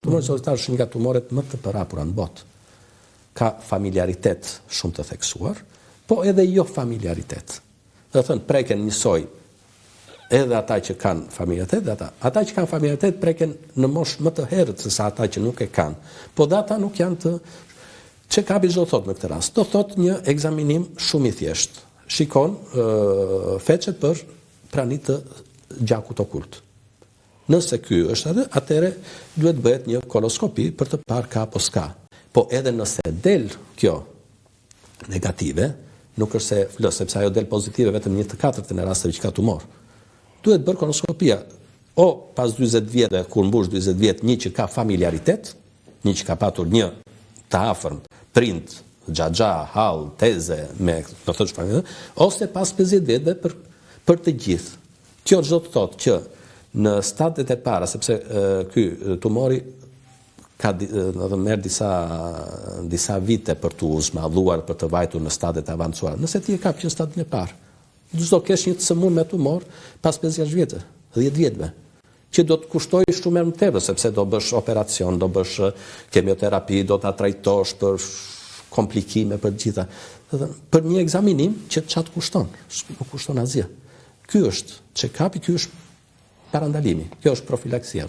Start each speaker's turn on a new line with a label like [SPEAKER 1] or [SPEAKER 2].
[SPEAKER 1] Tumori solitar është një nga tumoret më të përhapura në botë. Ka familiaritet shumë të theksuar, po edhe jo familiaritet. Dhe thënë, preken njësoj edhe ata që kanë familiaritet, dhe ata që kanë familiaritet preken në moshë më të herët se sa ata që nuk e kanë. Po dhe ata nuk janë të... Check-upi çdo thot në këtë rast? Do thot një ekzaminim shumë i thjeshtë. Shikon feçet për prani të gjakut okult. Nëse ky është atë, atëherë duhet bëhet një koloskopi për të parë ka apo s'ka. Po edhe nëse del kjo negative, nuk është se flas, sepse ajo del pozitive vetëm 1/4 në rasteve që ka tumor. Duhet bërë koloskopia o pas 40 vjetë, kur mbush 40 vjetë, një që ka familiaritet, një që ka patur një të afërm, prind, xhaxha, hall, teze, me do të thosh familje, ose pas 50 vjetëve për të gjithë. Kjo çdo të thotë që në stadiet e para, sepse ky tumori ka merr disa vite për të zmadhuar, për të vajtur në stadiet e avancuara. Nëse ti e kap që në stadin e parë, do kesh një të sëmur me tumor pas 50 vjetë, 10 vjetëve, që do të kushtoj shumë më tepër, sepse do bësh operacion, do bësh kemioterapi, do ta trajtosh për komplikime për gjitha. Për një ekzaminim që çat kushton, nuk kushton asgjë. Ky është check-upi, ky është parandalimi, kjo është profilaksia.